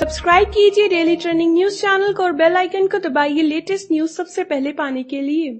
Subscribe कीजिए daily trending news channel को और बेल आइकन को दबाइए लेटेस्ट न्यूज सबसे पहले पाने के लिए।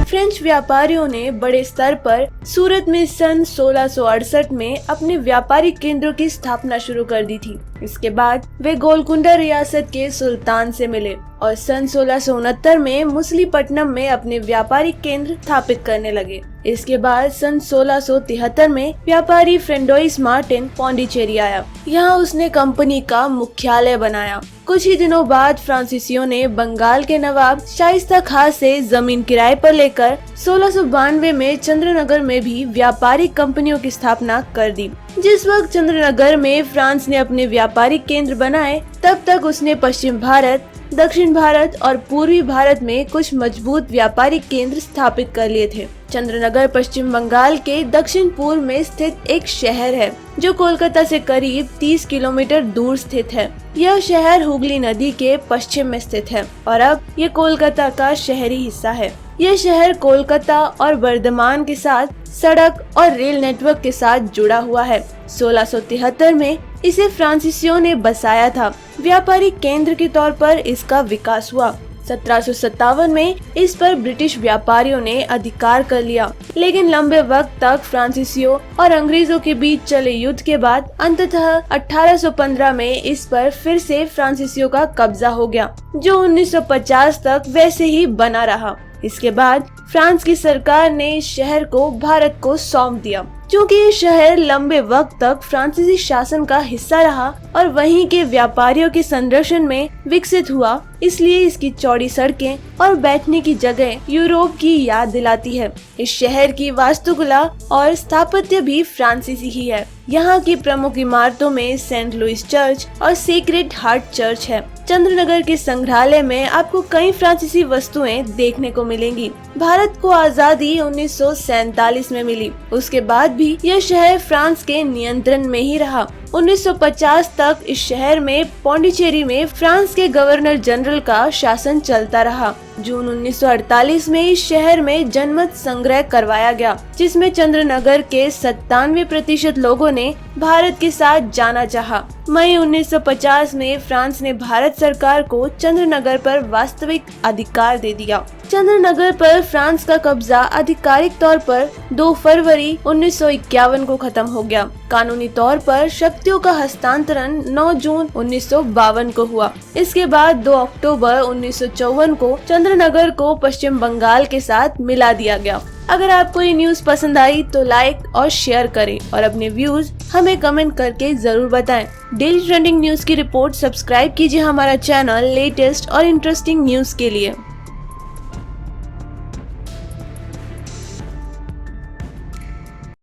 फ्रेंच व्यापारियों ने बड़े स्तर पर सूरत में सन 1668 में अपने व्यापारिक केंद्रों की स्थापना शुरू कर दी थी। इसके बाद वे गोलकुंडा रियासत के सुल्तान से मिले और सन 1669 में मुसलीपट्टनम में अपने व्यापारिक केंद्र स्थापित करने लगे। इसके बाद सन 1673 में व्यापारी फ्रेंडोइस मार्टिन पौंडीचेरी आया। यहाँ उसने कंपनी का मुख्यालय बनाया। कुछ ही दिनों बाद फ्रांसीसियों ने बंगाल के नवाब शाइस्ता खां से जमीन किराए पर लेकर 1692 में चंद्रनगर में भी व्यापारिक कंपनियों की स्थापना कर दी। जिस वक्त चंद्रनगर में फ्रांस ने अपने व्यापारिक केंद्र बनाए, तब तक उसने पश्चिम भारत, दक्षिण भारत और पूर्वी भारत में कुछ मजबूत व्यापारिक केंद्र स्थापित कर लिए थे। चंद्रनगर पश्चिम बंगाल के दक्षिण पूर्व में स्थित एक शहर है जो कोलकाता से करीब 30 किलोमीटर दूर स्थित है। यह शहर हुगली नदी के पश्चिम में स्थित है और अब ये कोलकाता का शहरी हिस्सा है। यह शहर कोलकाता और बर्धमान के साथ सड़क और रेल नेटवर्क के साथ जुड़ा हुआ है। 1673 में इसे फ्रांसीसियों ने बसाया था। व्यापारिक केंद्र के तौर पर इसका विकास हुआ। 1757 में इस पर ब्रिटिश व्यापारियों ने अधिकार कर लिया, लेकिन लंबे वक्त तक फ्रांसीसियों और अंग्रेजों के बीच चले युद्ध के बाद अंततः 1815 में इस पर फिर से फ्रांसीसियों का कब्जा हो गया, जो 1950 तक वैसे ही बना रहा। इसके बाद फ्रांस की सरकार ने इस शहर को भारत को सौंप दिया। क्योंकि ये शहर लंबे वक्त तक फ्रांसीसी शासन का हिस्सा रहा और वहीं के व्यापारियों के संरक्षण में विकसित हुआ, इसलिए इसकी चौड़ी सड़कें और बैठने की जगह यूरोप की याद दिलाती है। इस शहर की वास्तुकला और स्थापत्य भी फ्रांसीसी ही है। यहाँ की प्रमुख इमारतों में सेंट लुइस चर्च और सेक्रेड हार्ट चर्च है। चंद्रनगर के संग्रहालय में आपको कई फ्रांसीसी वस्तुएं देखने को मिलेंगी। भारत को आजादी 1947 में मिली। उसके बाद भी यह शहर फ्रांस के नियंत्रण में ही रहा। 1950 तक इस शहर में पौंडीचेरी में फ्रांस के गवर्नर जनरल का शासन चलता रहा। जून 1948 में इस शहर में जनमत संग्रह करवाया गया, जिसमें चंद्रनगर के 97% लोगों ने भारत के साथ जाना चाहा। मई 1950 में फ्रांस ने भारत सरकार को चंद्रनगर पर वास्तविक अधिकार दे दिया। चंद्रनगर पर फ्रांस का कब्जा आधिकारिक तौर पर 2 फरवरी 1951 को खत्म हो गया। कानूनी तौर पर शक्तियों का हस्तांतरण 9 जून 1952 को हुआ। इसके बाद 2 अक्टूबर 1954 को चंद्रनगर को पश्चिम बंगाल के साथ मिला दिया गया। अगर आपको ये न्यूज पसंद आई तो लाइक और शेयर करें और अपने व्यूज हमें कमेंट करके जरूर बताएं। डेली ट्रेंडिंग न्यूज की रिपोर्ट सब्सक्राइब कीजिए हमारा चैनल लेटेस्ट और इंटरेस्टिंग न्यूज के लिए।